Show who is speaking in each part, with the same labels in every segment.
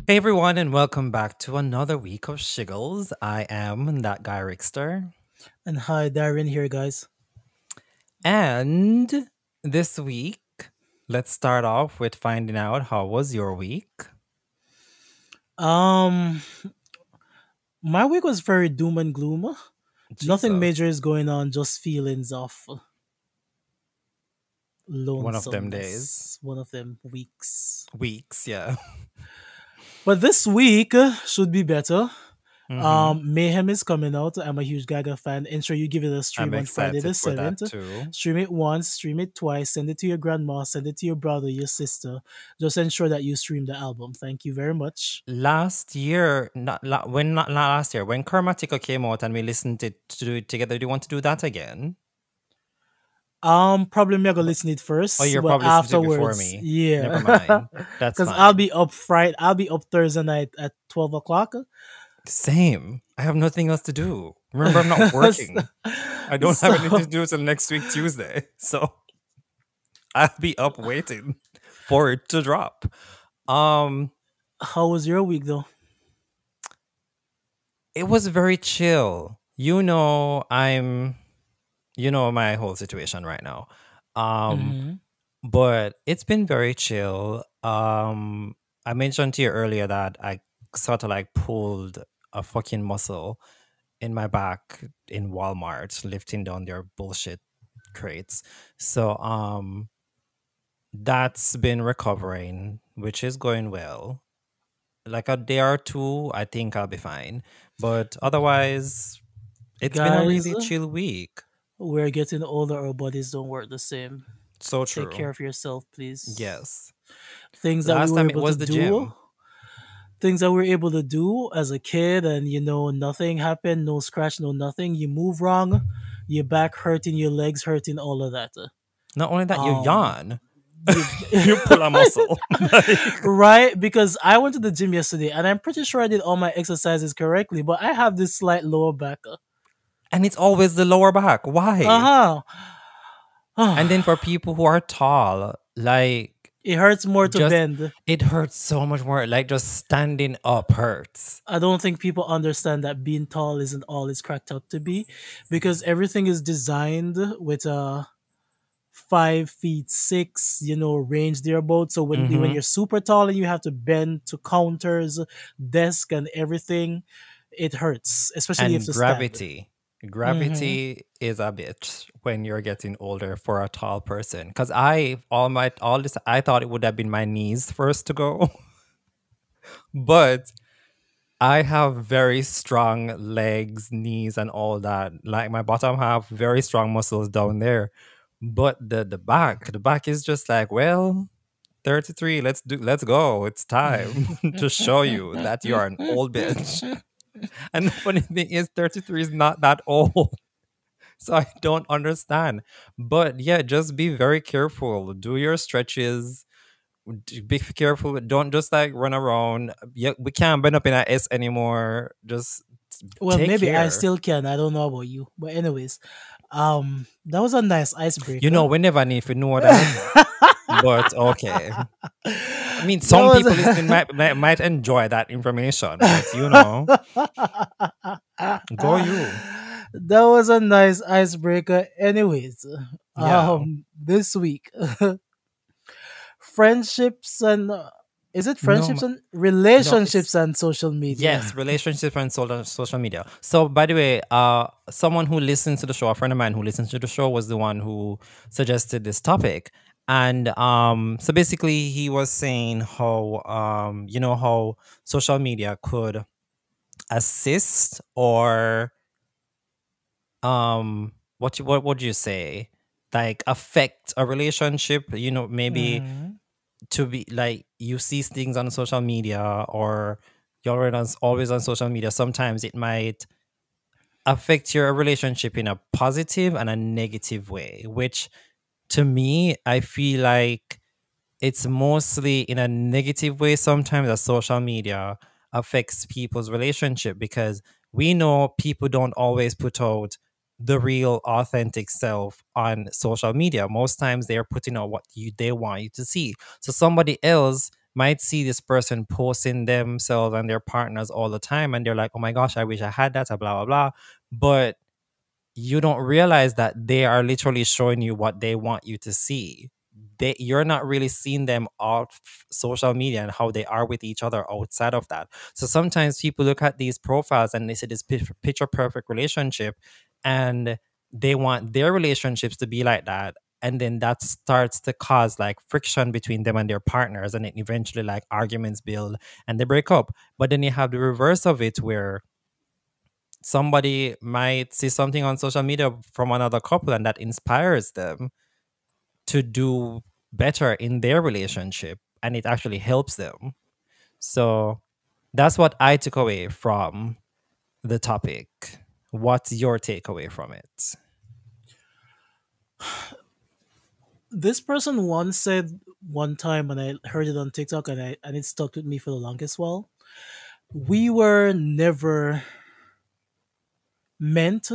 Speaker 1: Hey everyone, and welcome back to another week of Shiggles. I am that guy Rickster,
Speaker 2: And hi, Darren here, guys.
Speaker 1: and this week, let's start off with finding out how was your week.
Speaker 2: Um, my week was very doom and gloom. Nothing
Speaker 1: Jesus,
Speaker 2: major is going on, just feelings of
Speaker 1: one of them days,
Speaker 2: lonesomeness. One of them weeks.
Speaker 1: weeks, yeah.
Speaker 2: But this week should be better.
Speaker 1: hmm
Speaker 2: Mayhem is coming out. I'm a huge Gaga fan. Ensure you give it a
Speaker 1: I'm
Speaker 2: stream on Friday the
Speaker 1: excited for
Speaker 2: 7th.
Speaker 1: that too.
Speaker 2: Stream it once, stream it twice, send it to your grandma, send it to your brother, your sister. Just ensure that you stream the album. Thank you very much.
Speaker 1: Last year, not last year, when Karmatica came out and we listened to do it together, do you want to do that again?
Speaker 2: Probably me gonna listen it
Speaker 1: Oh,
Speaker 2: first,
Speaker 1: you're
Speaker 2: but
Speaker 1: probably listening to it before
Speaker 2: afterwards,
Speaker 1: me. Never
Speaker 2: yeah,
Speaker 1: mind. That's
Speaker 2: because I'll
Speaker 1: fine.
Speaker 2: be up Friday. I'll be up Thursday night at 12 o'clock.
Speaker 1: Same. I have nothing else to do. Remember, I'm not working. I don't have anything to
Speaker 2: So,
Speaker 1: do till next week, Tuesday. So I'll be up waiting for it to drop. Um,
Speaker 2: how was your week though?
Speaker 1: it was very chill. You know my whole situation right now. Um,
Speaker 2: Hmm.
Speaker 1: but it's been very chill. I mentioned to you earlier that I sort of like pulled a fucking muscle in my back in Walmart lifting down their bullshit crates. So that's been recovering, which is going well. Like a day or two, I think I'll be fine. But otherwise, it's been a
Speaker 2: Guys,
Speaker 1: really chill week.
Speaker 2: we're getting older. Our bodies don't work the same.
Speaker 1: So
Speaker 2: Take care
Speaker 1: true.
Speaker 2: of yourself, please.
Speaker 1: Yes.
Speaker 2: Things that we
Speaker 1: Last
Speaker 2: were
Speaker 1: time it
Speaker 2: able to
Speaker 1: was the
Speaker 2: do,
Speaker 1: gym.
Speaker 2: things that we were able to do as a kid, and nothing happened, no scratch, no nothing. You move wrong, your back hurting, your legs hurting, all of that.
Speaker 1: Not only that, you
Speaker 2: Um,
Speaker 1: yawn.
Speaker 2: you
Speaker 1: You pull a muscle. Like,
Speaker 2: right, because I went to the gym yesterday and I'm pretty sure I did all my exercises correctly, but I have this slight lower back.
Speaker 1: and it's always the lower back. Why?
Speaker 2: Uh-huh.
Speaker 1: And then for people who are tall, like
Speaker 2: It hurts more to
Speaker 1: just
Speaker 2: bend.
Speaker 1: it hurts so much more. Like just standing up hurts.
Speaker 2: I don't think people understand that being tall isn't all it's cracked up to be, because everything is designed with a 5 feet six, range thereabout. So when
Speaker 1: hmm
Speaker 2: you're super tall and you have to bend to counters, desk and everything, it hurts, especially if
Speaker 1: And
Speaker 2: to stand.
Speaker 1: gravity.
Speaker 2: Hmm.
Speaker 1: Gravity is a bitch when you're getting older for a tall person. Cause all this I thought it would have been my knees first to go. But I have very strong legs, knees, and all that. Like my bottom half, very strong muscles down there. But the back is just like, well, 33, let's go. It's time to show you that you are an old bitch. And the funny thing is 33 is not that old. So I don't understand. But yeah, just be very careful. Do your stretches. Be careful. Don't just like run around. Yeah, we can't bend up in our S anymore. Just
Speaker 2: Well,
Speaker 1: take
Speaker 2: maybe I
Speaker 1: care.
Speaker 2: still can. I don't know about you, but anyways, that was a nice
Speaker 1: You
Speaker 2: icebreaker.
Speaker 1: know, we never need to know that. But okay. I mean,
Speaker 2: That
Speaker 1: some
Speaker 2: was
Speaker 1: people listening might enjoy that information, but you know, go you.
Speaker 2: that was a nice icebreaker. Anyways,
Speaker 1: Yeah.
Speaker 2: this week, friendships and is it
Speaker 1: No,
Speaker 2: friendships and
Speaker 1: no, it's
Speaker 2: relationships and social media?
Speaker 1: yes, relationship and social media. So, by the way, someone who listens to the show, a friend of mine who listens to the show, was the one who suggested this topic, and so basically, he was saying how how social media could assist or what would you say, like affect a relationship. You know, maybe
Speaker 2: Hmm.
Speaker 1: to be like you see things on social media or you're always on social media, sometimes it might affect your relationship in a positive and a negative way, which to me, I feel like it's mostly in a negative way sometimes that social media affects people's relationship because we know people don't always put out the real authentic self on social media. Most times they're putting out what they want you to see. So somebody else might see this person posting themselves and their partners all the time, and they're like, oh my gosh, I wish I had that, blah blah blah. But you don't realize that they are literally showing you what they want you to see. You're not really seeing them off social media and how they are with each other outside of that. So sometimes people look at these profiles and they see this picture perfect relationship, and they want their relationships to be like that. And then that starts to cause like friction between them and their partners, and then eventually like arguments build and they break up. But then you have the reverse of it, where somebody might see something on social media from another couple and that inspires them to do better in their relationship, and it actually helps them. So that's what I took away from the topic. What's your takeaway from it?
Speaker 2: This person once said one time, and I heard it on TikTok, and it stuck with me for the longest while. We were never meant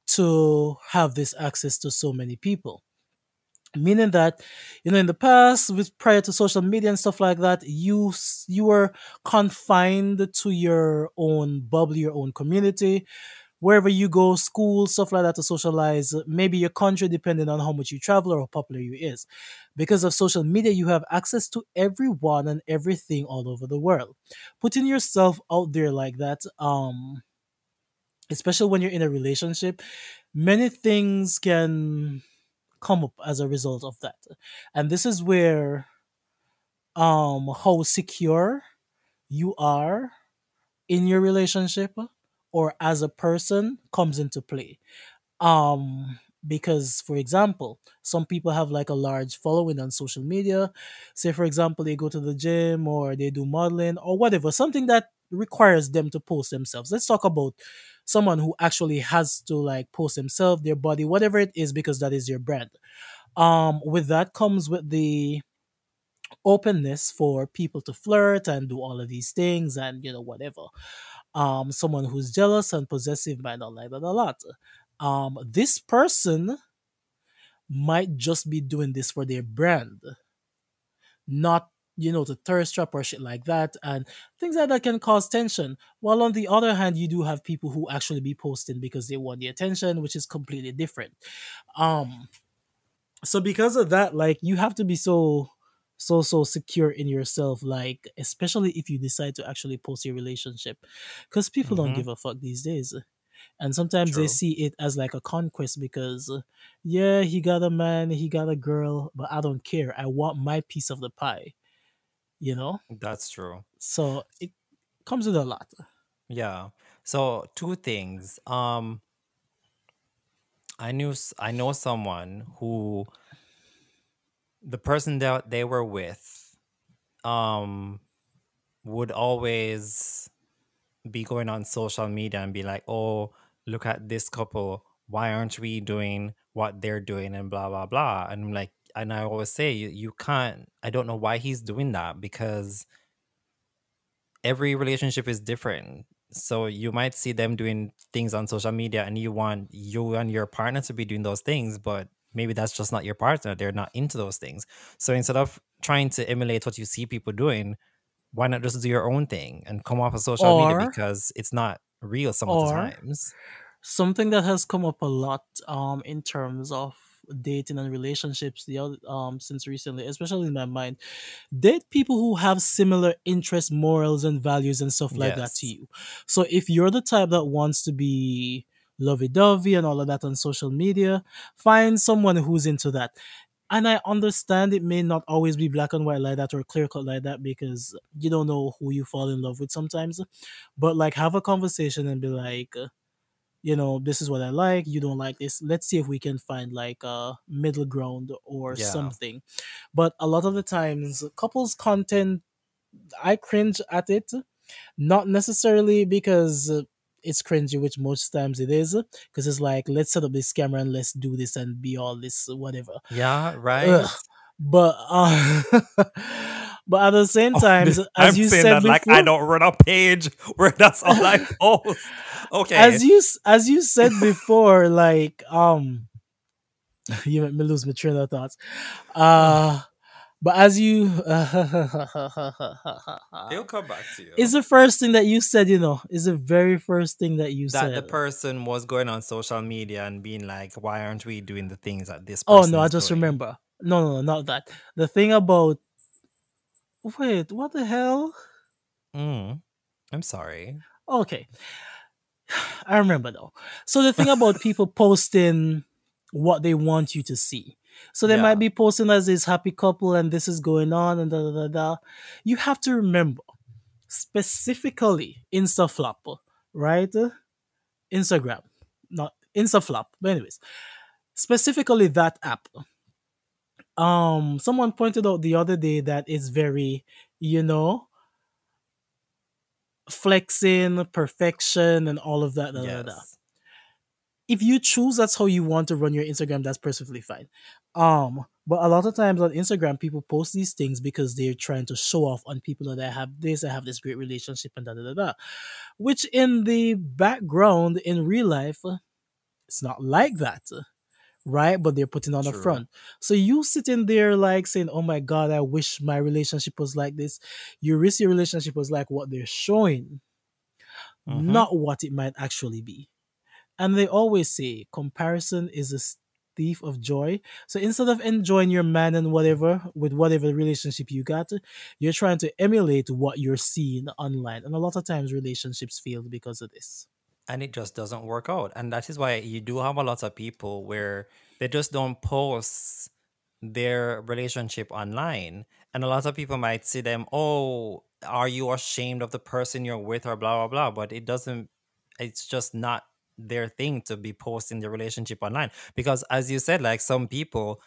Speaker 2: to have this access to so many people. Meaning that, in the past, with prior to social media and stuff like that, you were confined to your own bubble, your own community, wherever you go, school, stuff like that, to socialize. Maybe your country, depending on how much you travel or how popular you is. Because of social media, you have access to everyone and everything all over the world. Putting yourself out there like that, especially when you're in a relationship, many things can come up as a result of that. And this is where how secure you are in your relationship or as a person comes into play. Because for example, some people have like a large following on social media. Say for example, they go to the gym or they do modeling or whatever, something that requires them to post themselves. Let's talk about someone who actually has to like post themselves, their body, whatever it is, because that is your brand. With that comes with the openness for people to flirt and do all of these things and whatever. Someone who's jealous and possessive might not like that a lot. This person might just be doing this for their brand, not to thirst trap or shit like that, and things like that can cause tension. While on the other hand, you do have people who actually be posting because they want the attention, which is completely different. um so because of that, like, you have to be so secure in yourself, like, especially if you decide to actually post your relationship, because people don't
Speaker 1: Mm-hmm.
Speaker 2: give a fuck these days. And sometimes they
Speaker 1: True.
Speaker 2: see it as like a conquest because yeah, he got a man, he got a girl, but I don't care, I want my piece of the pie, you know
Speaker 1: That's true.
Speaker 2: so it comes with a lot.
Speaker 1: Yeah. So two things. I know someone who, the person that they were with, um would always be going on social media and be like, oh, look at this couple. Why aren't we doing what they're doing and blah, blah, blah. And I'm like, and I always say, you can't, I don't know why he's doing that, because every relationship is different. So you might see them doing things on social media and you want you and your partner to be doing those things, but maybe that's just not your partner. They're not into those things. So instead of trying to emulate what you see people doing, why not just do your own thing and come off of social media,
Speaker 2: or
Speaker 1: because it's not real some of the
Speaker 2: or
Speaker 1: times.
Speaker 2: something that has come up a lot in terms of dating and relationships the other since recently, especially in my mind, date people who have similar interests, morals and values and stuff like that to
Speaker 1: Yes.
Speaker 2: you. So if you're the type that wants to be lovey-dovey and all of that on social media, find someone who's into that. And I understand it may not always be black and white like that or clear cut like that, because you don't know who you fall in love with sometimes. But like, have a conversation and be like, this is what I like, you don't like this. Let's see if we can find like a middle ground or
Speaker 1: Yeah.
Speaker 2: something. But a lot of the times, couples content, I cringe at it, not necessarily because it's cringy, which most times it is, because it's like, let's set up this camera and let's do this and be all this whatever.
Speaker 1: Yeah, right.
Speaker 2: Ugh. But but at the same
Speaker 1: Oh,
Speaker 2: times, as
Speaker 1: I'm
Speaker 2: you
Speaker 1: saying
Speaker 2: said
Speaker 1: that like I
Speaker 2: before,
Speaker 1: don't run a page where that's all I post. Okay.
Speaker 2: as you said before, like you made me lose my train of thoughts. Uh But as you
Speaker 1: He'll come back to
Speaker 2: is
Speaker 1: you.
Speaker 2: the first thing that you said, is the very first thing that you
Speaker 1: That the
Speaker 2: said.
Speaker 1: person was going on social media and being like, why aren't we doing the things that this
Speaker 2: Oh
Speaker 1: person
Speaker 2: no, I
Speaker 1: is
Speaker 2: just
Speaker 1: doing?
Speaker 2: remember. No, no, no, not that. The thing about wait, what the hell?
Speaker 1: Mm, I'm sorry.
Speaker 2: Okay, I remember now. So the thing about people posting what they want you to see. So they might
Speaker 1: Yeah.
Speaker 2: be posting as this happy couple and this is going on and da da da da. You have to remember specifically InstaFlop, right? Instagram, not InstaFlop. But anyways, specifically that app. Someone pointed out the other day that it's very, you know, flexing, perfection, and all of that. Da, da, da. Da.
Speaker 1: Yes.
Speaker 2: If you choose that's how you want to run your Instagram, that's perfectly fine. But a lot of times on Instagram, people post these things because they're trying to show off on people that have this great relationship and da da da da. Which in the background in real life, it's not like that, right? But they're putting on the
Speaker 1: True.
Speaker 2: front. So you sitting there like saying, "Oh my god, I wish my relationship was like this." You wish your relationship was like what they're showing,
Speaker 1: Mm-hmm.
Speaker 2: not what it might actually be. And they always say comparison is a thief of joy. So instead of enjoying your man and whatever with whatever relationship you got, you're trying to emulate what you're seeing online. And a lot of times relationships fail because of this.
Speaker 1: And it just doesn't work out. And that is why you do have a lot of people where they just don't post their relationship online. And a lot of people might see them, oh, are you ashamed of the person you're with or blah, blah, blah. But it doesn't, it's just not their thing to be posting their relationship online. Because as you said, like some people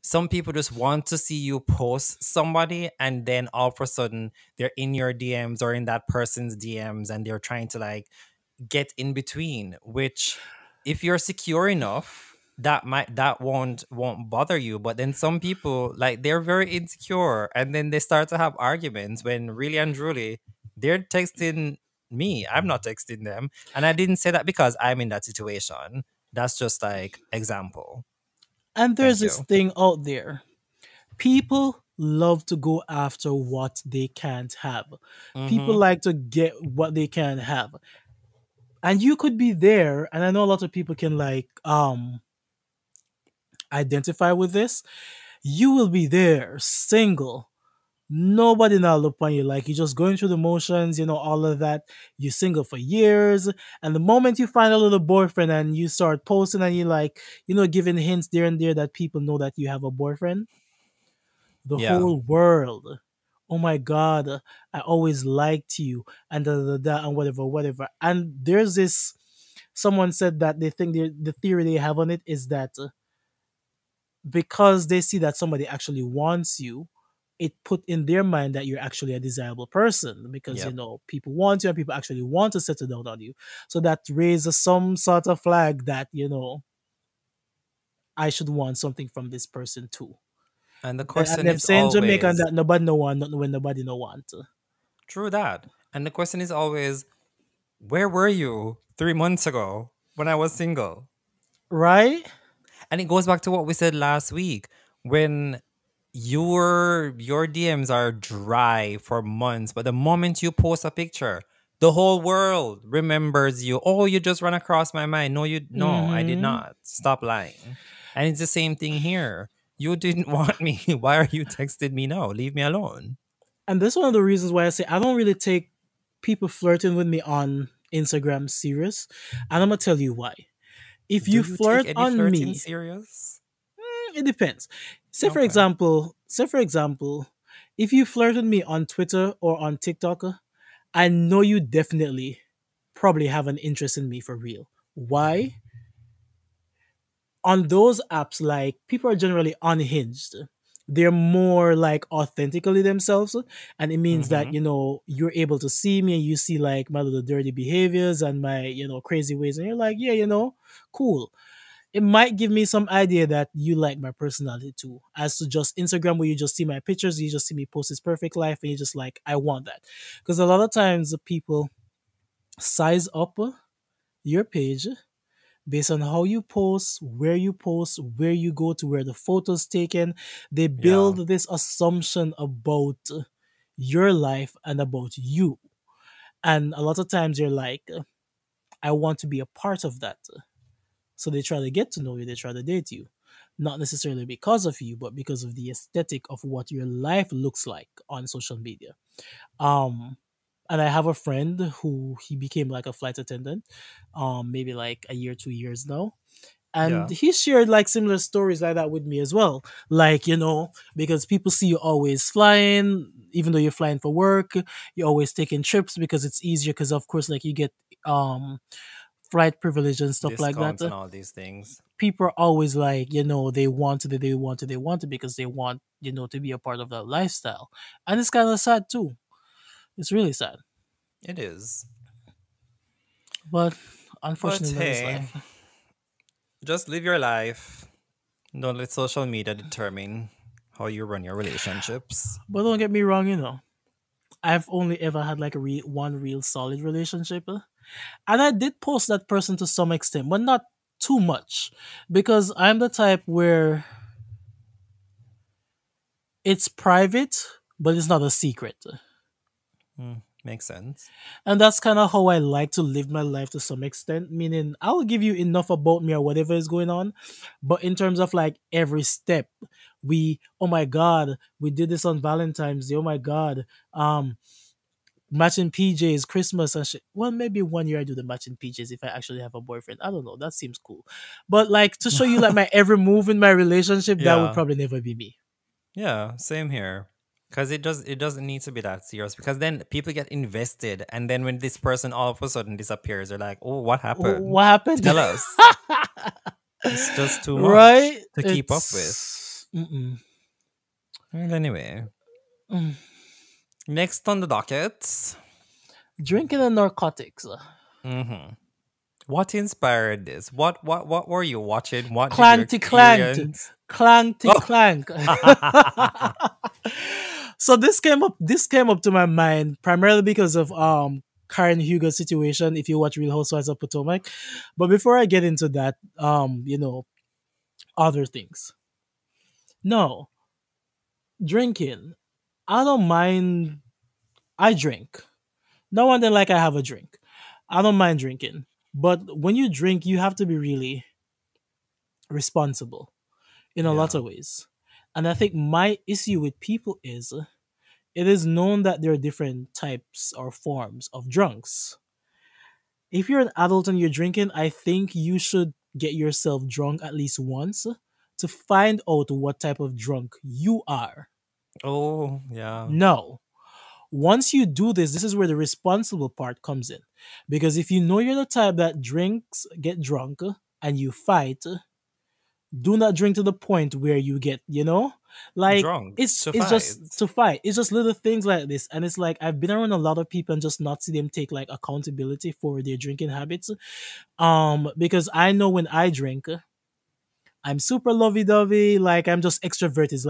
Speaker 1: just want to see you post somebody and then all of a sudden they're in your DMs or in that person's DMs and they're trying to like get in between, which if you're secure enough that won't bother you. But then some people, like, they're very insecure and then they start to have arguments when really and truly they're texting me, I'm not texting them. And I didn't say that because I'm in that situation. That's just like example.
Speaker 2: And there's
Speaker 1: Thank
Speaker 2: this
Speaker 1: you.
Speaker 2: thing out there. People love to go after what they can't have. People
Speaker 1: Mm-hmm.
Speaker 2: like to get what they can have. And you could be there, and I know a lot of people can like identify with this. You will be there, single. Nobody now look upon you like you're just going through the motions, all of that. You're single for years, and the moment you find a little boyfriend and you start posting and you like, giving hints there and there that people know that you have a boyfriend, the
Speaker 1: Yeah.
Speaker 2: whole world. Oh my God, I always liked you, and da da da, and whatever, whatever. And there's this. Someone said that they think the theory they have on it is that because they see that somebody actually wants you, it put in their mind that you're actually a desirable person because
Speaker 1: Yep.
Speaker 2: people want you and people actually want to settle down on you. So that raises some sort of flag that I should want something from this person too.
Speaker 1: And the
Speaker 2: And
Speaker 1: question
Speaker 2: them
Speaker 1: is
Speaker 2: saying Jamaican
Speaker 1: always
Speaker 2: that nobody no want, not when nobody no want.
Speaker 1: true that. And the question is always, where were you 3 months ago when I was single?
Speaker 2: Right?
Speaker 1: And it goes back to what we said last week when your DMs are dry for months, but the moment you post a picture, the whole world remembers you. Oh, you just ran across my mind. No, I did
Speaker 2: Hmm.
Speaker 1: not. Stop lying. And it's the same thing here. You didn't want me. Why are you texting me now? Leave me alone.
Speaker 2: And this is one of the reasons why I say I don't really take people flirting with me on Instagram serious. And I'm gonna tell you why. If
Speaker 1: Do
Speaker 2: you
Speaker 1: you take
Speaker 2: flirt
Speaker 1: any
Speaker 2: on
Speaker 1: flirting
Speaker 2: me,
Speaker 1: serious?
Speaker 2: it depends.
Speaker 1: Okay.
Speaker 2: Say for example, if you flirt with me on Twitter or on TikTok, I know you definitely probably have an interest in me for real. Why? On those apps, like people are generally unhinged. They're more like authentically themselves, and it means that
Speaker 1: Mm-hmm.
Speaker 2: you're able to see me and you see like my little dirty behaviors and my crazy ways, and you're like, yeah, cool. It might give me some idea that you like my personality too, as to just Instagram where you just see my pictures, you just see me post this perfect life, and you're just like, I want that. Because a lot of times the people size up your page based on how you post, where you go to, where the photos taken. They
Speaker 1: Yeah.
Speaker 2: build this assumption about your life and about you. And a lot of times you're like, I want to be a part of that. So they try to get to know you, they try to date you. Not necessarily because of you, but because of the aesthetic of what your life looks like on social media. Um, and I have a friend who he became like a flight attendant, maybe like a year, 2 years now. And
Speaker 1: Yeah.
Speaker 2: he shared like similar stories like that with me as well. Like, because people see you always flying, even though you're flying for work, you're always taking trips because it's easier. Because, of course, like you get flight privilege and stuff like that.
Speaker 1: Discounts and all these things.
Speaker 2: People are always like, they want it, they want it, they want it because they want, to be a part of that lifestyle. And it's kind of sad too. It's really sad.
Speaker 1: It is.
Speaker 2: But
Speaker 1: But
Speaker 2: unfortunately, that is
Speaker 1: hey,
Speaker 2: life.
Speaker 1: just live your life. Don't let social media determine how you run your relationships.
Speaker 2: But don't get me wrong, I've only ever had like one real solid relationship. And I did post that person to some extent, but not too much. Because I'm the type where it's private, but it's not a secret.
Speaker 1: Makes sense.
Speaker 2: And that's kind of how I like to live my life to some extent. Meaning, I'll give you enough about me or whatever is going on. But in terms of like every step, oh my God, we did this on Valentine's Day. Oh my God. Matching PJs, Christmas and shit. Well, maybe one year I do the matching PJs if I actually have a boyfriend. I don't know. That seems cool. But like to show you like my every move in my relationship, that would
Speaker 1: Yeah.
Speaker 2: probably never be me.
Speaker 1: Yeah, same here. Cause it doesn't need to be that serious because then people get invested and then when this person all of a sudden disappears, they're like, oh, what happened?
Speaker 2: What happened?
Speaker 1: Tell us. It's just too much
Speaker 2: Right?
Speaker 1: to keep up with.
Speaker 2: It's mm-mm.
Speaker 1: Well, anyway,
Speaker 2: Mm.
Speaker 1: next on the docket.
Speaker 2: Drinking and narcotics.
Speaker 1: hmm What inspired this? What were you watching? What did you
Speaker 2: Clankty clanked.
Speaker 1: experience?
Speaker 2: Clankty
Speaker 1: Oh,
Speaker 2: clank. So this came up to my mind primarily because of Karen Hugo's situation if you watch Real Housewives of Potomac. But before I get into that, other things. No, drinking. I don't mind. I drink. Now and then like I have a drink. I don't mind drinking. But when you drink, you have to be really responsible in a lot
Speaker 1: yeah.
Speaker 2: of ways. And I think my issue with people is it is known that there are different types or forms of drunks. If you're an adult and you're drinking, I think you should get yourself drunk at least once to find out what type of drunk you are.
Speaker 1: Oh, yeah.
Speaker 2: No. Once you do this is where the responsible part comes in. Because if you know you're the type that drinks, get drunk, and you fight, do not drink to the point where you get, like
Speaker 1: Drunk
Speaker 2: it's
Speaker 1: to
Speaker 2: it's just
Speaker 1: fight.
Speaker 2: to fight. It's just little things like this, and it's like I've been around a lot of people and just not see them take like accountability for their drinking habits. Because I know when I drink, I'm super lovey-dovey. Like I'm just extroverted.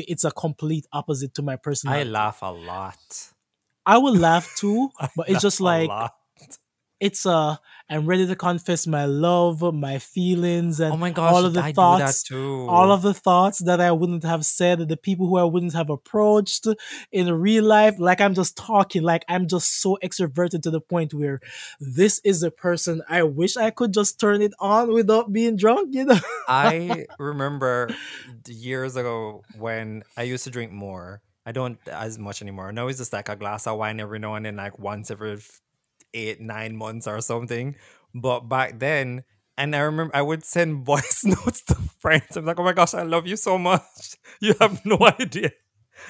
Speaker 2: It's a complete opposite to my
Speaker 1: I
Speaker 2: personality.
Speaker 1: laugh a lot.
Speaker 2: I will laugh too,
Speaker 1: I
Speaker 2: but it's
Speaker 1: laugh
Speaker 2: just
Speaker 1: a
Speaker 2: like
Speaker 1: lot.
Speaker 2: I'm ready to confess my love, my feelings,
Speaker 1: Oh
Speaker 2: and
Speaker 1: my
Speaker 2: all
Speaker 1: gosh,
Speaker 2: of the
Speaker 1: I do that
Speaker 2: thoughts, all
Speaker 1: too.
Speaker 2: of the thoughts that I wouldn't have said, the people who I wouldn't have approached in real life. Like I'm just talking, like I'm just so extroverted to the point where this is a person I wish I could just turn it on without being drunk.
Speaker 1: I remember years ago when I used to drink more. I don't as much anymore. Now it's just like a glass of wine every now and then, like once every 8, 9 months or something. But back then, and I remember I would send voice notes to friends. I'm like, oh my gosh, I love you so much. You have no idea.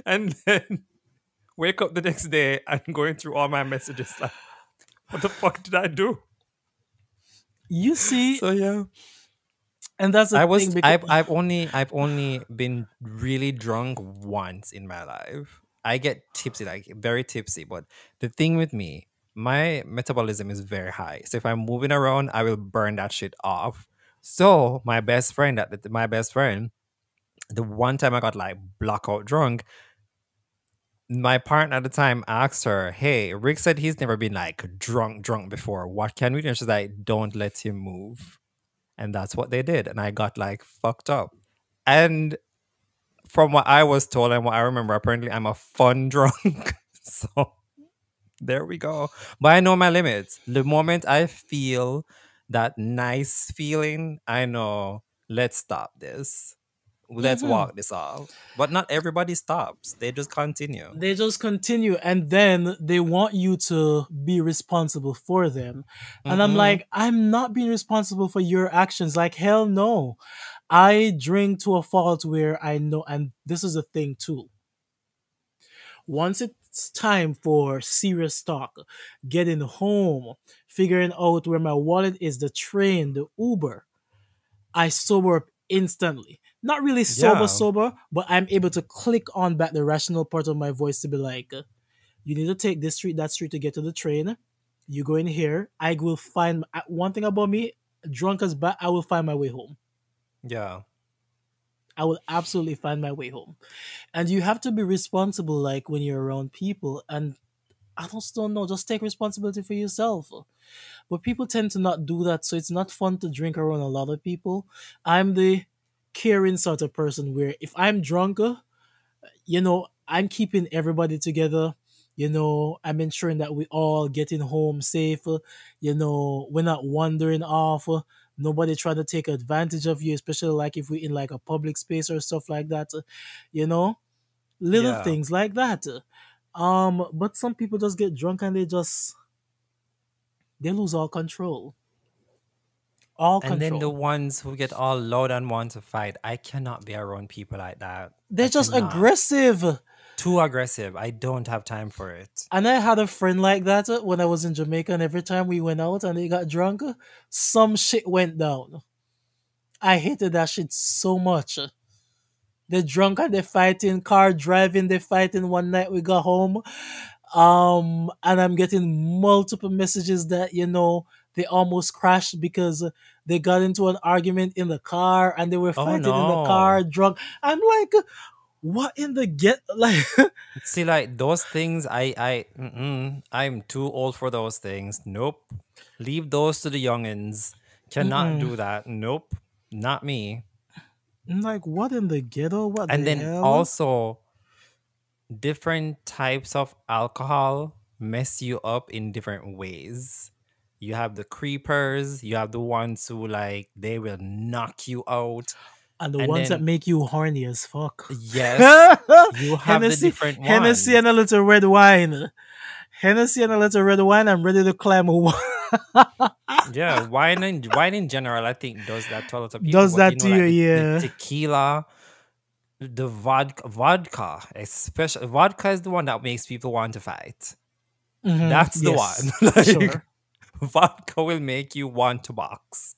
Speaker 1: And then wake up the next day and going through all my messages like, what the fuck did I do?
Speaker 2: You see,
Speaker 1: So yeah.
Speaker 2: and that's the thing because
Speaker 1: I've only been really drunk once in my life. I get tipsy, like very tipsy, but the thing with me, my metabolism is very high. So if I'm moving around, I will burn that shit off. So my best friend, the one time I got like blackout drunk, my partner at the time asked her, "Hey, Rick said he's never been like drunk before. What can we do?" And she's like, "Don't let him move." And that's what they did. And I got like fucked up. And from what I was told and what I remember, apparently I'm a fun drunk. So there we go. But I know my limits. The moment I feel that nice feeling, I know, let's stop this. Let's
Speaker 2: Hmm.
Speaker 1: walk this off. But not everybody stops. They just continue.
Speaker 2: They just continue, and then they want you to be responsible for them. And I'm
Speaker 1: Mm-mm.
Speaker 2: like, I'm not being responsible for your actions. Like, hell no. I drink to a fault where I know, and this is a thing too. Once it's time for serious talk, getting home, figuring out where my wallet is, the train, the Uber, I sober up instantly. Not really
Speaker 1: Yeah.
Speaker 2: sober, but I'm able to click on back the rational part of my voice to be like, you need to take this street, that street to get to the train. You go in here. I will find one thing about me, drunk as bad, I will find my way home.
Speaker 1: Yeah.
Speaker 2: I will absolutely find my way home. And you have to be responsible, like when you're around people. And I just don't know, just take responsibility for yourself. But people tend to not do that, so it's not fun to drink around a lot of people. I'm the caring sort of person where if I'm drunk, I'm keeping everybody together. I'm ensuring that we all getting home safe. We're not wandering off. Nobody trying to take advantage of you, especially like if we're in like a public space or stuff like that. You know, little
Speaker 1: Yeah.
Speaker 2: things like that. But some people just get drunk and they lose all control. All
Speaker 1: And then the
Speaker 2: control.
Speaker 1: ones who get all loud and want to fight, I cannot be around people like that.
Speaker 2: They're
Speaker 1: I
Speaker 2: just
Speaker 1: cannot.
Speaker 2: aggressive.
Speaker 1: Too aggressive. I don't have time for it.
Speaker 2: And I had a friend like that when I was in Jamaica, and every time we went out and they got drunk, some shit went down. I hated that shit so much. They're drunk and they're fighting, car driving, they're fighting. One night we got home, and I'm getting multiple messages that, they almost crashed because they got into an argument in the car and they were
Speaker 1: Oh
Speaker 2: fighting in the car
Speaker 1: no.
Speaker 2: drunk. I'm like, what in the get? Like,
Speaker 1: See, like those things, I'm too old for those things. Nope. Leave those to the youngins. Cannot
Speaker 2: mm-mm.
Speaker 1: do that. Nope. Not me.
Speaker 2: I'm like, what in the ghetto? What
Speaker 1: And
Speaker 2: the
Speaker 1: then
Speaker 2: hell?
Speaker 1: also, different types of alcohol mess you up in different ways. You have the creepers, you have the ones who like they will knock you out.
Speaker 2: And the
Speaker 1: And
Speaker 2: ones that
Speaker 1: then
Speaker 2: make you horny as fuck.
Speaker 1: yes, you have the
Speaker 2: Hennessy,
Speaker 1: different
Speaker 2: Hennessy,
Speaker 1: ones.
Speaker 2: and a little red wine. Hennessy and a little red wine. I'm ready to climb a wall.
Speaker 1: Yeah, wine in general, I think does that to a lot of people.
Speaker 2: Does
Speaker 1: But
Speaker 2: that to you?
Speaker 1: like the
Speaker 2: Yeah.
Speaker 1: tequila, the vodka, especially vodka is the one that makes people want to fight. That's the one.
Speaker 2: Yes, for
Speaker 1: Like
Speaker 2: sure.
Speaker 1: vodka will make you want to box.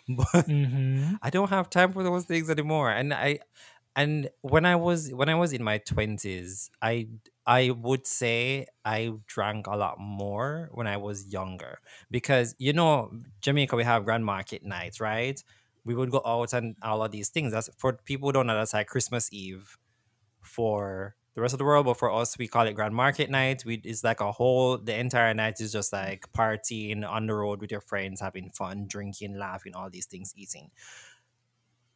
Speaker 1: But
Speaker 2: Mm-hmm.
Speaker 1: I don't have time for those things anymore. And when I was in my 20s, I would say I drank a lot more when I was younger because Jamaica, we have Grand Market nights, right? We would go out and all of these things. That's for people who don't know, that's like Christmas Eve for the rest of the world, but for us, we call it Grand Market night. It's like the entire night is just like partying on the road with your friends, having fun, drinking, laughing, all these things, eating.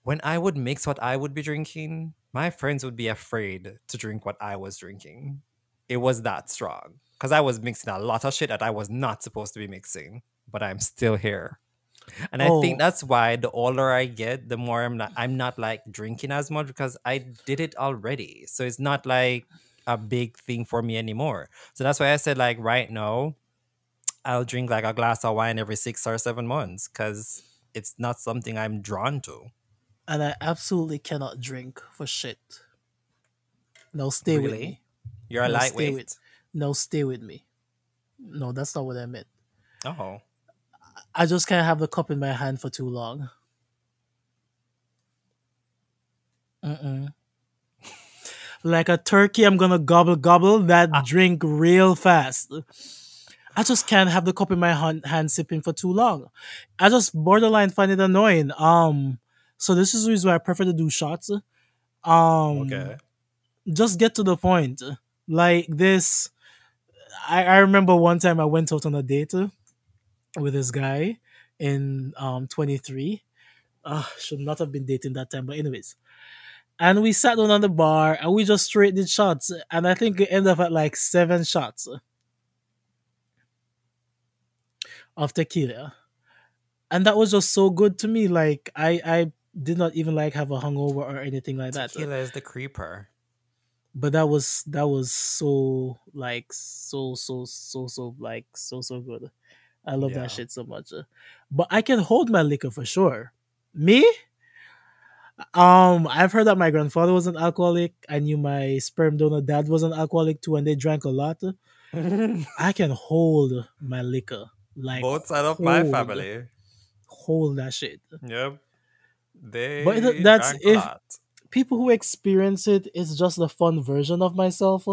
Speaker 1: When I would mix what I would be drinking, my friends would be afraid to drink what I was drinking. It was that strong because I was mixing a lot of shit that I was not supposed to be mixing, but I'm still here. And I think
Speaker 2: Oh,
Speaker 1: that's why the older I get, the more I'm not like drinking as much because I did it already. So it's not like a big thing for me anymore. So that's why I said like right now, I'll drink like a glass of wine every 6 or 7 months because it's not something I'm drawn to.
Speaker 2: and I absolutely cannot drink for shit. No, stay with
Speaker 1: Really?
Speaker 2: me.
Speaker 1: You're a
Speaker 2: No, stay with.
Speaker 1: lightweight?
Speaker 2: No, stay with me. No, that's not what I meant.
Speaker 1: Oh.
Speaker 2: I just can't have the cup in my hand for too long. Mm-mm. Like a turkey, I'm gonna gobble gobble that
Speaker 1: Ah,
Speaker 2: drink real fast. I just can't have the cup in my hand sipping for too long. I just borderline find it annoying. So this is the reason why I prefer to do shots. Um,
Speaker 1: okay.
Speaker 2: just get to the point. Like this, I remember one time I went out on a date with this guy in 23. Should not have been dating that time, but anyways. And we sat down on the bar and we just straight did shots. And I think it ended up at like 7 shots of tequila. And that was just so good to me. Like I did not even like have a hungover or anything like that.
Speaker 1: Tequila is the creeper.
Speaker 2: But that was so like so like so good. I love that
Speaker 1: Yeah.
Speaker 2: shit so much. But I can hold my liquor for sure. Me? I've heard that my grandfather was an alcoholic. I knew my sperm donor dad was an alcoholic too, and they drank a lot. I can hold my liquor, like
Speaker 1: Both side of my
Speaker 2: hold,
Speaker 1: family.
Speaker 2: hold that shit.
Speaker 1: Yep.
Speaker 2: But
Speaker 1: They
Speaker 2: that's
Speaker 1: drank a
Speaker 2: if
Speaker 1: lot.
Speaker 2: people who experience it, it's just the fun version of myself.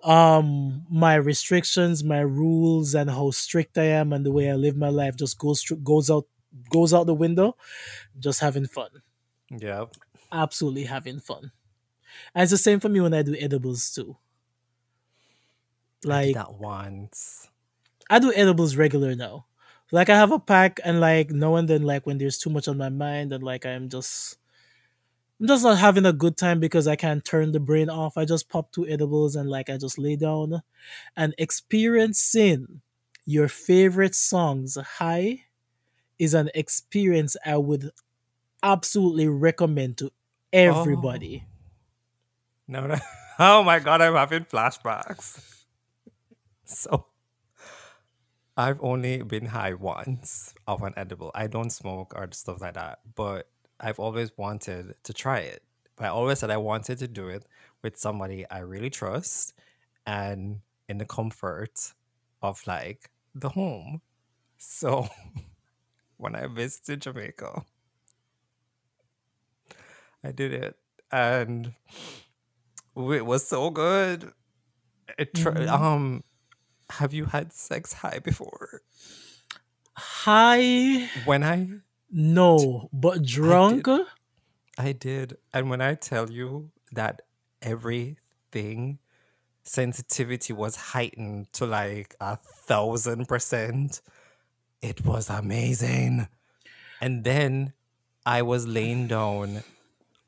Speaker 2: My restrictions, my rules, and how strict I am, and the way I live my life just goes out the window. Just having fun,
Speaker 1: Yep.
Speaker 2: absolutely having fun. And it's the same for me when I do edibles too.
Speaker 1: I did
Speaker 2: Like
Speaker 1: that once.
Speaker 2: I do edibles regular now. Like I have a pack, and like now and then, like when there's too much on my mind, and like I'm just not having a good time because I can't turn the brain off. I just pop two edibles and like I just lay down and experiencing your favorite songs high is an experience I would absolutely recommend to
Speaker 1: Oh.
Speaker 2: everybody.
Speaker 1: No, no. Oh my god, I'm having flashbacks. So I've only been high once of an edible. I don't smoke or stuff like that, but I've always wanted to try it. But I always said I wanted to do it with somebody I really trust and in the comfort of like the home. So when I visited Jamaica, I did it and it was so good.
Speaker 2: Mhm.
Speaker 1: Have you had sex high before?
Speaker 2: High,
Speaker 1: When
Speaker 2: no, but
Speaker 1: I
Speaker 2: drunk.
Speaker 1: did I did. And when I tell you that everything sensitivity was heightened to like 1,000%, it was amazing. And then I was laying down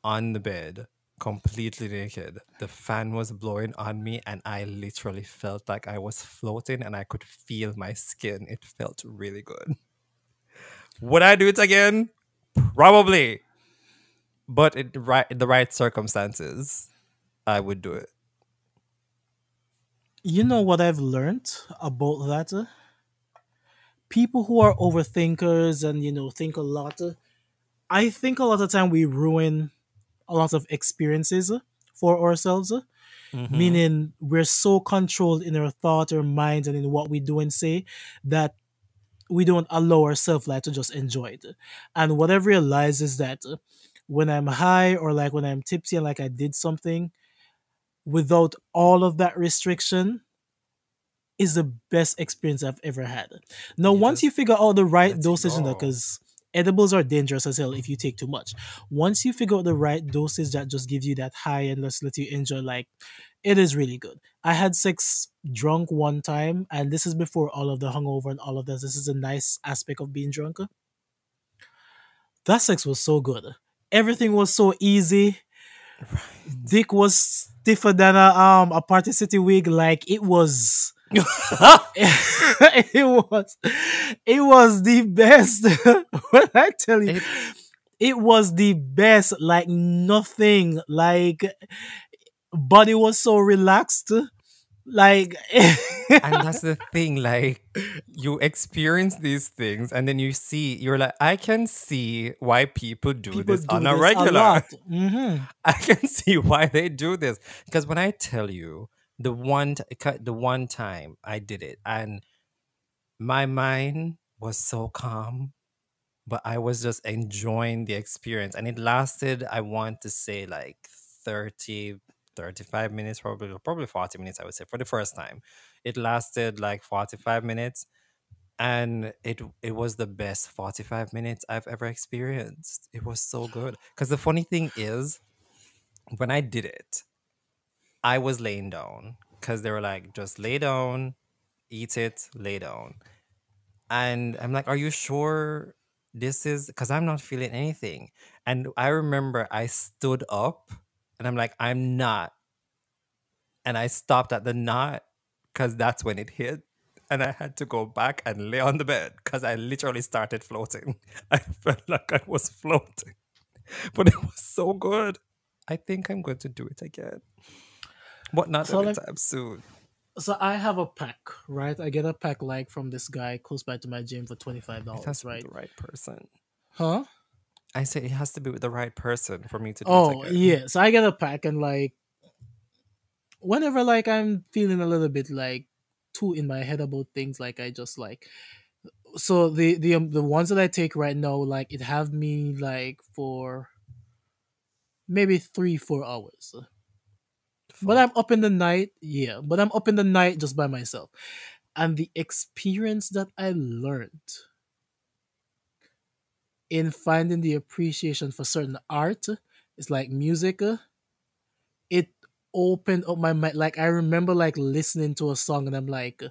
Speaker 1: on the bed, completely naked. The fan was blowing on me, and I literally felt like I was floating and I could feel my skin. It felt really good. Would I do it again? Probably. But in the right circumstances, I would do it.
Speaker 2: You know what I've learned about that? People who are overthinkers and think a lot. I think a lot of time we ruin a lot of experiences for ourselves.
Speaker 1: Mm-hmm.
Speaker 2: Meaning we're so controlled in our thought, our minds, and in what we do and say that we don't allow ourselves like to just enjoy it. And what I've realized is that when I'm high or like when I'm tipsy and like I did something without all of that restriction is the best experience I've ever had. Now,
Speaker 1: You
Speaker 2: once you
Speaker 1: just
Speaker 2: figure out the right
Speaker 1: let it
Speaker 2: dosage,
Speaker 1: go.
Speaker 2: because edibles are dangerous as hell if you take too much. Once you figure out the right dosage that just gives you that high and just let you enjoy, like it is really good. I had sex drunk one time, and this is before all of the hungover and all of this. This is a nice aspect of being drunk. That sex was so good. Everything was so easy.
Speaker 1: Right.
Speaker 2: Dick was stiffer than a Party City wig. Like it was it was the best. When I tell you,
Speaker 1: it
Speaker 2: it was the best. Like nothing. Like body was so relaxed. Like
Speaker 1: and that's the thing, like you experience these things and then you're like, I can see why people do
Speaker 2: people
Speaker 1: this on
Speaker 2: do
Speaker 1: a
Speaker 2: this a
Speaker 1: regular.
Speaker 2: lot. Hmm.
Speaker 1: I can see why they do this. Because when I tell you the one time I did it and my mind was so calm, but I was just enjoying the experience. And it lasted, I want to say like 30, 35 minutes, probably 40 minutes, I would say, for the first time. It lasted like 45 minutes. And it was the best 45 minutes I've ever experienced. It was so good. Because the funny thing is, when I did it, I was laying down. because they were like, just lay down, eat it, lay down. And I'm like, are you sure this is, because I'm not feeling anything. And I remember I stood up and I'm like, I'm not. And I stopped at the knot because that's when it hit. And I had to go back and lay on the bed because I literally started floating. I felt like I was floating, but it was so good. I think I'm going to do it again, but not
Speaker 2: So like
Speaker 1: anytime soon.
Speaker 2: so I have a pack, right? I get a pack like from this guy close by to my gym for
Speaker 1: It has
Speaker 2: $25,
Speaker 1: to be
Speaker 2: right?
Speaker 1: the right person.
Speaker 2: Huh?
Speaker 1: I say it has to be with the right person for me to do it
Speaker 2: Oh
Speaker 1: again.
Speaker 2: yeah. So I get a pack and like whenever like I'm feeling a little bit like too in my head about things, like I just like so the ones that I take right now, like it have me like for maybe 3 4 hours. But I'm
Speaker 1: Fuck.
Speaker 2: up in the night, yeah. But I'm up in the night just by myself. And the experience that I learned in finding the appreciation for certain art is like music. It opened up my mind. Like I remember like listening to a song and I'm like,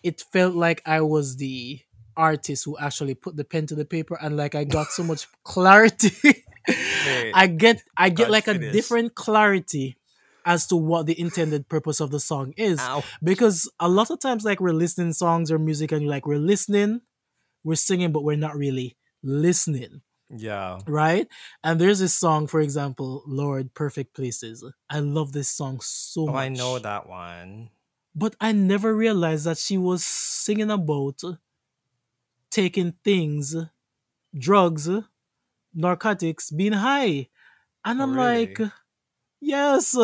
Speaker 2: it felt like I was the artist who actually put the pen to the paper and like I got so much clarity.
Speaker 1: Wait,
Speaker 2: I get
Speaker 1: can't
Speaker 2: like a
Speaker 1: finish.
Speaker 2: different clarity as to what the intended purpose of the song is,
Speaker 1: Ow.
Speaker 2: because a lot of times like we're listening songs or music and you're like we're listening, we're singing but we're not really listening,
Speaker 1: Yeah.
Speaker 2: right? And there's this song, for example, Lord Perfect Places. I love this song so
Speaker 1: Oh, I know
Speaker 2: much,
Speaker 1: that one.
Speaker 2: but I never realized that she was singing about taking things, drugs, narcotics, being high. And
Speaker 1: Oh,
Speaker 2: I'm like,
Speaker 1: really?
Speaker 2: yes,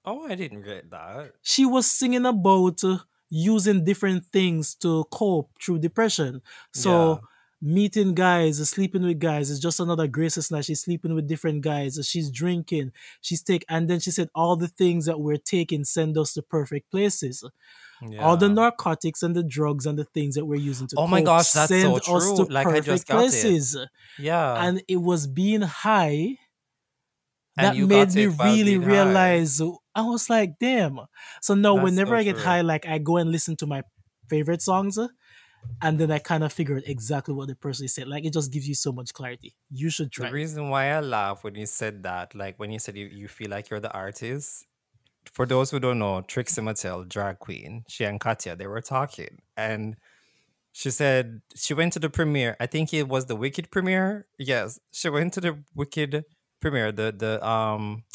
Speaker 1: Oh, I didn't get that.
Speaker 2: she was singing about using different things to cope through depression. So,
Speaker 1: Yeah.
Speaker 2: meeting guys, sleeping with guys is just another graces night. She's sleeping with different guys. She's drinking. And then she said, all the things that we're taking send us to perfect places. All the
Speaker 1: Yeah.
Speaker 2: narcotics and the drugs and the things that we're using to
Speaker 1: Oh my
Speaker 2: cope
Speaker 1: gosh, that's so
Speaker 2: send us
Speaker 1: true.
Speaker 2: to
Speaker 1: Like I just
Speaker 2: perfect
Speaker 1: got it.
Speaker 2: places.
Speaker 1: Yeah.
Speaker 2: And it was being high
Speaker 1: And
Speaker 2: that
Speaker 1: you
Speaker 2: made
Speaker 1: got
Speaker 2: me
Speaker 1: it while
Speaker 2: really
Speaker 1: being high.
Speaker 2: realize. I was like, damn. So now
Speaker 1: That's
Speaker 2: whenever
Speaker 1: so
Speaker 2: I get
Speaker 1: true.
Speaker 2: high, like I go and listen to my favorite songs, and then I kind of figured exactly what the person said. Like it just gives you so much clarity. You should
Speaker 1: The
Speaker 2: try it.
Speaker 1: reason why I laugh when you said that, like when you said you feel like you're the artist, for those who don't know, Trixie Mattel, drag queen, she and Katya, they were talking. And she said she went to the premiere. I think it was the Wicked premiere. Yes, she went to the Wicked premiere, the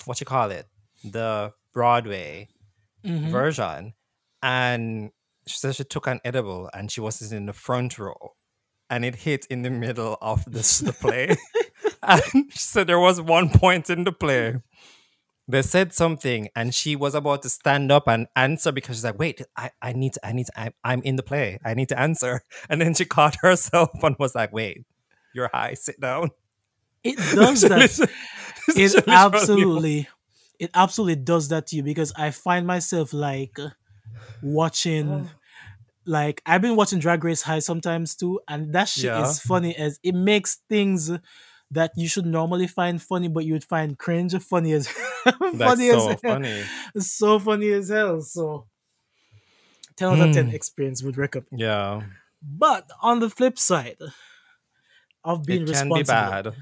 Speaker 1: what you call it, the Broadway
Speaker 2: Hmm.
Speaker 1: version, and she said she took an edible and she was in the front row, and it hit in the middle of the play. And she said there was one point in the play they said something and she was about to stand up and answer because she's like, wait, I'm in the play. I need to answer. And then she caught herself and was like, wait, you're high, sit down.
Speaker 2: It does
Speaker 1: she,
Speaker 2: that.
Speaker 1: literally,
Speaker 2: It
Speaker 1: she literally
Speaker 2: absolutely, it absolutely does that to you, because I find myself like watching, like I've been watching Drag Race High sometimes too, and that shit
Speaker 1: yeah,
Speaker 2: is funny as it makes things that you should normally find funny, but you would find cringe funny as
Speaker 1: that's
Speaker 2: funny as
Speaker 1: so
Speaker 2: hell.
Speaker 1: funny.
Speaker 2: So funny as hell. So 10 out of 10
Speaker 1: Hmm.
Speaker 2: experience would recommend.
Speaker 1: Yeah,
Speaker 2: But on the flip side of being
Speaker 1: it can be
Speaker 2: responsible,
Speaker 1: bad.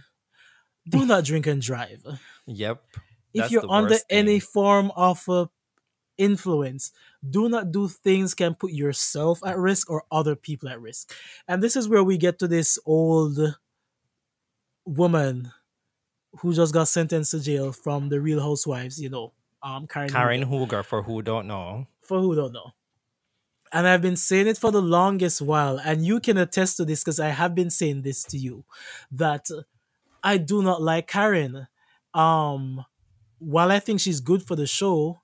Speaker 2: do not drink and drive.
Speaker 1: Yep,
Speaker 2: If
Speaker 1: that's
Speaker 2: you're
Speaker 1: the
Speaker 2: under
Speaker 1: worst
Speaker 2: any
Speaker 1: thing.
Speaker 2: form of influence, do not do things can put yourself at risk or other people at risk. And this is where we get to this old woman who just got sentenced to jail from the Real Housewives, Karen
Speaker 1: Karen
Speaker 2: Huger,
Speaker 1: Hooger, for who don't know.
Speaker 2: for who don't know. And I've been saying it for the longest while, and you can attest to this because I have been saying this to you, that I do not like Karen. Um, while I think she's good for the show,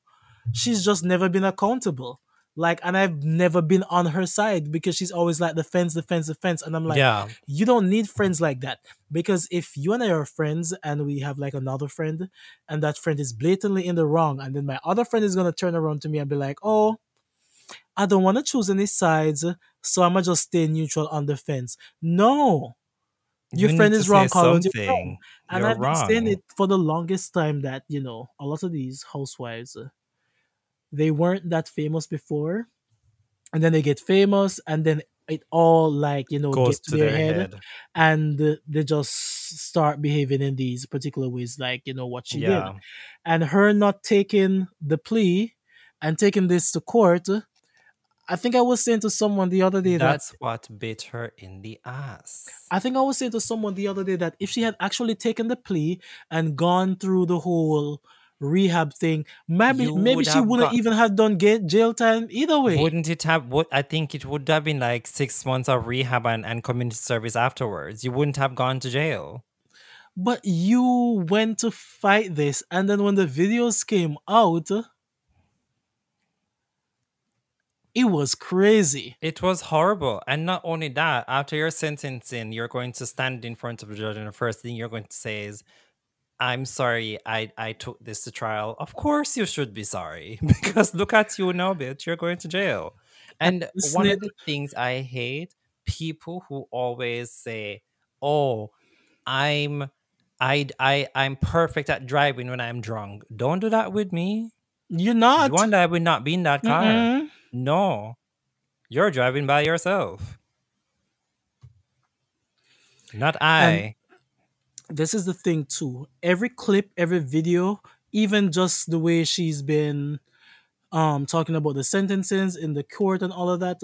Speaker 2: she's just never been accountable. Like, and I've never been on her side because she's always like the fence, the fence, the fence. And I'm like,
Speaker 1: Yeah,
Speaker 2: you don't need friends like that. Because if you and I are friends and we have like another friend and that friend is blatantly in the wrong, and then my other friend is going to turn around to me and be like, oh, I don't want to choose any sides, so I'm going to just stay neutral on the fence. No, your
Speaker 1: you
Speaker 2: friend
Speaker 1: need to
Speaker 2: is
Speaker 1: say
Speaker 2: wrong, call out your wrong.
Speaker 1: something.
Speaker 2: And
Speaker 1: You're
Speaker 2: I've been saying
Speaker 1: wrong.
Speaker 2: it for the longest time that, a lot of these housewives, They weren't that famous before, and then they get famous, and then it all like
Speaker 1: Goes
Speaker 2: get to
Speaker 1: to
Speaker 2: their
Speaker 1: their
Speaker 2: head,
Speaker 1: head.
Speaker 2: and they just start behaving in these particular ways, like what she did,
Speaker 1: Yeah.
Speaker 2: and her not taking the plea and taking this to court. I think I was saying to someone the other day that
Speaker 1: That's what bit her in the ass.
Speaker 2: I think I was saying to someone the other day that if she had actually taken the plea and gone through the whole rehab thing, maybe
Speaker 1: You
Speaker 2: maybe
Speaker 1: would
Speaker 2: she
Speaker 1: have
Speaker 2: wouldn't
Speaker 1: got,
Speaker 2: even have done jail time either way.
Speaker 1: wouldn't it have, what I think it would have been like 6 months of rehab and community service afterwards. You wouldn't have gone to jail.
Speaker 2: But you went to fight this, and then when the videos came out, it was crazy.
Speaker 1: It was horrible. And not only that, after your sentencing, you're going to stand in front of the judge, and the first thing you're going to say is, I'm sorry, I took this to trial. Of course, you should be sorry because look at you now, bitch. You're going to jail.
Speaker 2: And
Speaker 1: And
Speaker 2: the
Speaker 1: one
Speaker 2: snitch,
Speaker 1: of the things I hate, people who always say, "Oh, I'm, I'm perfect at driving when I'm drunk." Don't do that with me.
Speaker 2: you're
Speaker 1: You
Speaker 2: not.
Speaker 1: and I would not be in that car.
Speaker 2: Mm-mm.
Speaker 1: No, you're driving by yourself, not
Speaker 2: And
Speaker 1: I.
Speaker 2: this is the thing too. Every clip, every video, even just the way she's been talking about the sentences in the court and all of that,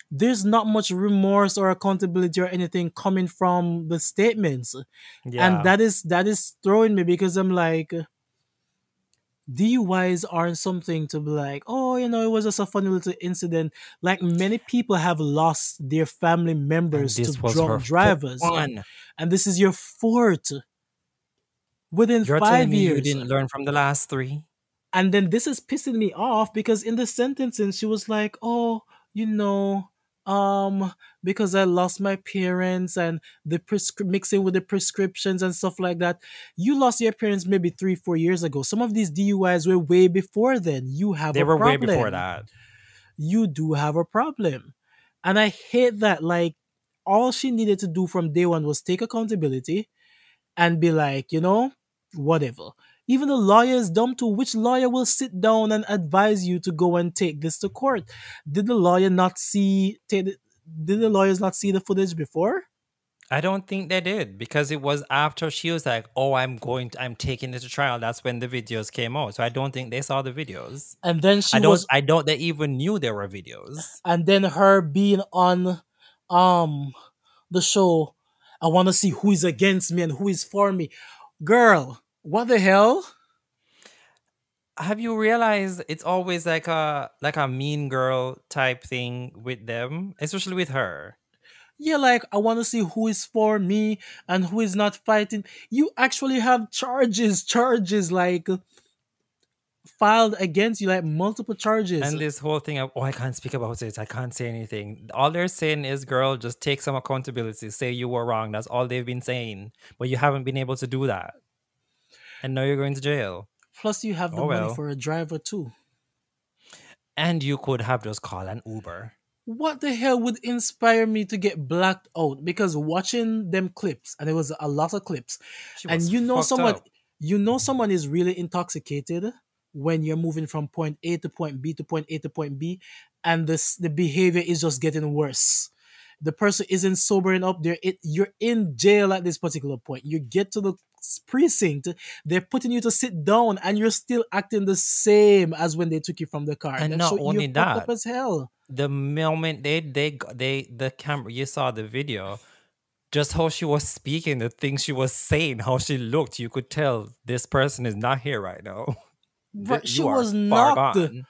Speaker 2: there's not much remorse or accountability or anything coming from the statements. And
Speaker 1: Yeah,
Speaker 2: that is throwing me, because I'm like, DUIs aren't something to be like, oh, it was just a funny little incident. Like, many people have lost their family
Speaker 1: and
Speaker 2: members to
Speaker 1: this was her
Speaker 2: drunk
Speaker 1: fourth
Speaker 2: drivers,
Speaker 1: one.
Speaker 2: and this is your fourth within
Speaker 1: You're telling
Speaker 2: five
Speaker 1: me you
Speaker 2: years.
Speaker 1: didn't learn from the last three?
Speaker 2: And then this is pissing me off, because in the sentencing she was like, oh, you know um because I lost my parents, and the mixing with the prescriptions and stuff like that. You lost your parents maybe 3-4 years ago. Some of these DUIs were way before then. You have
Speaker 1: They
Speaker 2: a
Speaker 1: were way before
Speaker 2: problem.
Speaker 1: that.
Speaker 2: You do have a problem. And I hate that. Like, all she needed to do from day one was take accountability and be like, whatever. Even the lawyer is dumb too. Which lawyer will sit down and advise you to go and take this to court? Did the lawyer not see? Did the lawyers not see the footage before?
Speaker 1: I don't think they did because it was after she was like, "Oh, I'm taking it to trial." That's when the videos came out. So I don't think they saw the videos.
Speaker 2: And then she was,
Speaker 1: I don't they even knew there were videos.
Speaker 2: and then her being on, um, the show. I want to see who is against me and who is for me. Girl, what the hell?
Speaker 1: Have you realized it's always like a mean girl type thing with them, especially with her?
Speaker 2: Yeah, like, I want to see who is for me and who is not fighting. You actually have charges like filed against you, like multiple charges.
Speaker 1: And this whole thing of, oh, I can't speak about it. I can't say anything. All they're saying is, girl, just take some accountability. Say you were wrong. That's all they've been saying. But you haven't been able to do that. And now you're going to jail.
Speaker 2: Plus, you have the
Speaker 1: Oh,
Speaker 2: money
Speaker 1: well.
Speaker 2: for a driver too.
Speaker 1: And you could have just called an Uber.
Speaker 2: What the hell would inspire me to get blacked out? Because watching them clips, and there was a lot of clips,
Speaker 1: She
Speaker 2: and
Speaker 1: was fucked up.
Speaker 2: someone is really intoxicated when you're moving from point A to point B to point A to point B, and the behavior is just getting worse. The person isn't sobering up. You're in jail at this particular point. You get to the precinct, they're putting you to sit down, and you're still acting the same as when they took you from the car.
Speaker 1: And
Speaker 2: That
Speaker 1: not
Speaker 2: show you're
Speaker 1: only
Speaker 2: fucked up
Speaker 1: that,
Speaker 2: as hell.
Speaker 1: the moment the camera, you saw the video, just how she was speaking, the things she was saying, how she looked, you could tell this person is not here right now.
Speaker 2: Right, she
Speaker 1: You are
Speaker 2: was
Speaker 1: far
Speaker 2: knocked,
Speaker 1: gone.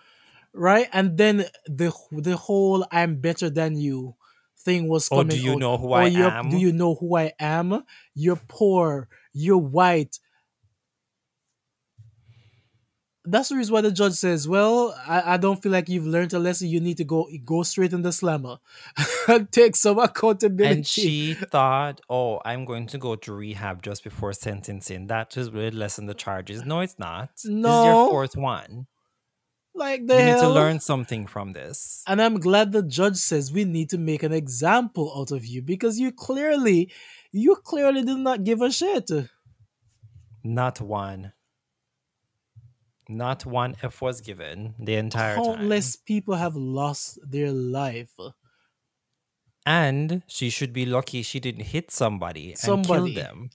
Speaker 2: right? And then the whole "I'm better than you" thing was
Speaker 1: Oh, do
Speaker 2: coming
Speaker 1: you
Speaker 2: out.
Speaker 1: know who
Speaker 2: Oh,
Speaker 1: I
Speaker 2: do
Speaker 1: am?
Speaker 2: you know who I am? You're poor. You're white. That's the reason why the judge says, "Well, I don't feel like you've learned a lesson. You need to go straight in the slammer and take some
Speaker 1: And
Speaker 2: accountability."
Speaker 1: she thought, oh, I'm going to go to rehab just before sentencing. That just will lessen the charges. No, it's not. This is your
Speaker 2: No,
Speaker 1: fourth one.
Speaker 2: like the
Speaker 1: You need to
Speaker 2: hell.
Speaker 1: learn something from this.
Speaker 2: And I'm glad the judge says we need to make an example out of you, because you clearly did not give a shit.
Speaker 1: Not one. Not one F was given the entire time.
Speaker 2: Countless people have lost their life.
Speaker 1: And she should be lucky she didn't hit somebody and kill
Speaker 2: Somebody.
Speaker 1: them.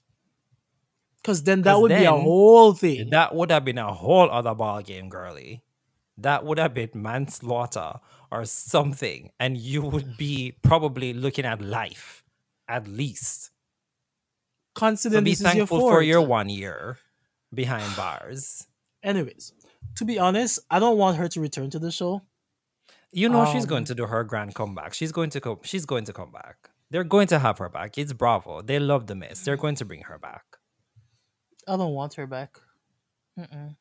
Speaker 2: Because then that
Speaker 1: Because
Speaker 2: would be a
Speaker 1: then
Speaker 2: whole thing.
Speaker 1: that would have been a whole other ball game, girly. That would have been manslaughter or something. And you would be probably looking at life, at least. So
Speaker 2: Considering
Speaker 1: be
Speaker 2: this is your
Speaker 1: thankful for
Speaker 2: fort.
Speaker 1: your 1 year behind bars.
Speaker 2: Anyways, to be honest, I don't want her to return to the show.
Speaker 1: You know she's going
Speaker 2: Um,
Speaker 1: to do her grand comeback. She's going to come back. They're going to have her back. It's Bravo. They love the miss. They're going to bring her back.
Speaker 2: I don't want her back. Mm-mm.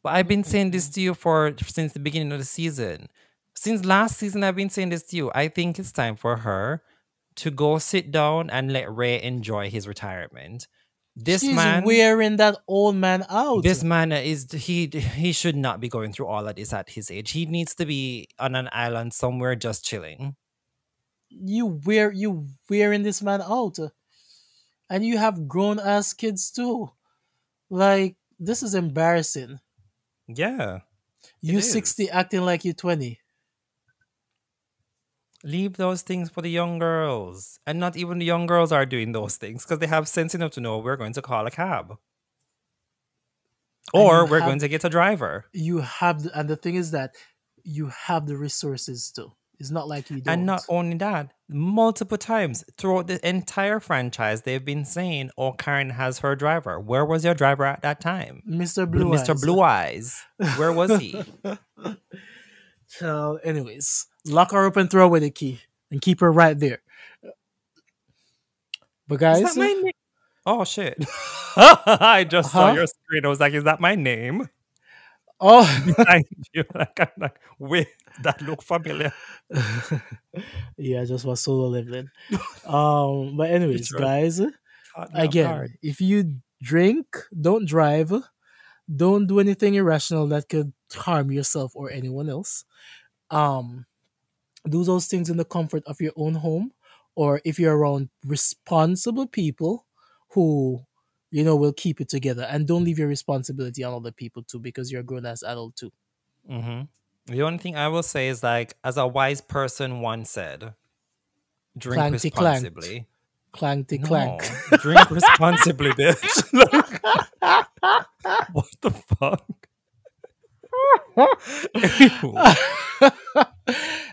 Speaker 1: But I've been saying this
Speaker 2: Mm-mm.
Speaker 1: to you for since the beginning of the season. Since last season, I've been saying this to you. I think it's time for her to go sit down and let Ray enjoy his retirement. This
Speaker 2: She's
Speaker 1: man,
Speaker 2: wearing that old man out.
Speaker 1: this man is he should not be going through all of this at his age. He needs to be on an island somewhere just chilling.
Speaker 2: You wearing this man out, and you have grown ass kids too. Like this is embarrassing.
Speaker 1: Yeah, it
Speaker 2: You
Speaker 1: is.
Speaker 2: 60 acting like you 20,
Speaker 1: Leave those things for the young girls. And not even the young girls are doing those things because they have sense enough to know we're going to call a cab.
Speaker 2: and
Speaker 1: Or we're going to get a driver.
Speaker 2: and the thing is that you have the resources too. It's not like you
Speaker 1: And
Speaker 2: don't.
Speaker 1: not only that, multiple times throughout the entire franchise, they've been saying, oh, Karen has her driver. Where was your driver at that time?
Speaker 2: Mr. Blue
Speaker 1: Mr.
Speaker 2: Eyes.
Speaker 1: Blue Eyes. Where was he?
Speaker 2: So, anyways, lock her up and throw away the key and keep her right there. But
Speaker 1: Is that
Speaker 2: guys,
Speaker 1: my name? Oh, shit. I just saw
Speaker 2: huh?
Speaker 1: your screen. I was like, is that my name?
Speaker 2: Oh,
Speaker 1: Behind you. Like, I'm like, wait, that look familiar.
Speaker 2: yeah, I just was solo leveling. But
Speaker 1: It
Speaker 2: anyways,
Speaker 1: just
Speaker 2: guys,
Speaker 1: caught me off guard.
Speaker 2: again, if you drink, don't drive, don't do anything irrational that could harm yourself or anyone else. Um, do those things in the comfort of your own home, or if you're around responsible people who will keep it together, and don't leave your responsibility on other people too, because you're a grown ass adult too.
Speaker 1: Hmm. The only thing I will say is like, as a wise person once said, drink
Speaker 2: Clankty clanked,
Speaker 1: responsibly.
Speaker 2: clankty clank.
Speaker 1: No, drink responsibly, bitch. Like, what the fuck? Ew.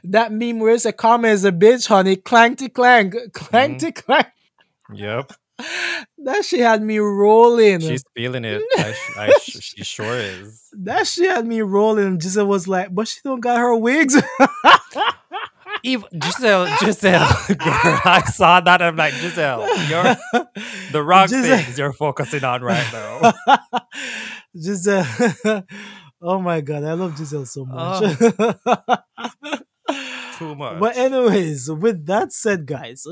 Speaker 2: That meme where it's a karma is a bitch, honey. Clankty clank,
Speaker 1: Mhm.
Speaker 2: clankty clank.
Speaker 1: Yep,
Speaker 2: That shit had me rolling.
Speaker 1: she's feeling it. She sure is.
Speaker 2: That shit had me rolling. Giselle was like, but she don't got her wigs.
Speaker 1: Even Giselle, girl, I saw that. I'm like, Giselle, you're the wrong
Speaker 2: Giselle,
Speaker 1: things you're focusing on right now.
Speaker 2: Giselle. Oh my god, I love Giselle so much.
Speaker 1: Oh, too
Speaker 2: But
Speaker 1: much.
Speaker 2: anyways, with that said, guys,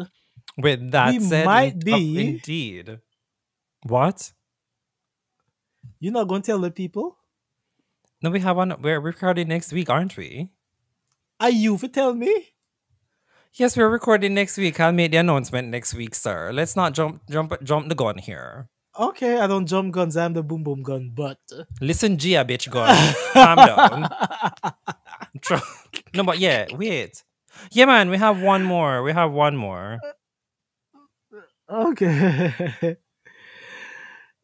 Speaker 1: With
Speaker 2: we
Speaker 1: that said,
Speaker 2: might
Speaker 1: tough
Speaker 2: be.
Speaker 1: indeed. What?
Speaker 2: You're not gonna tell the people?
Speaker 1: No, we have one. We're recording next week, aren't we?
Speaker 2: Are you for tell me?
Speaker 1: Yes, we're recording next week. I'll make the announcement next week, sir. Let's not jump the gun here.
Speaker 2: Okay, I don't jump guns. I'm the boom boom gun, but
Speaker 1: Listen, Gia, bitch, gun. Calm down. Tr- No, but yeah, wait. Yeah, man, we have one more. We have one more.
Speaker 2: okay.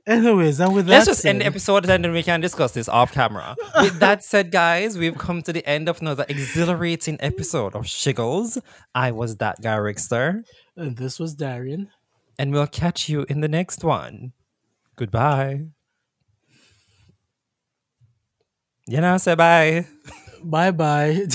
Speaker 2: Anyways, and with
Speaker 1: Let's
Speaker 2: that
Speaker 1: just end the
Speaker 2: said,
Speaker 1: episode and then we can discuss this off camera. With that said, guys, we've come to the end of another exhilarating episode of Shiggles. I was that guy, Rickster,
Speaker 2: and this was Darian.
Speaker 1: and we'll catch you in the next one. Goodbye. You know, say bye.
Speaker 2: Bye bye.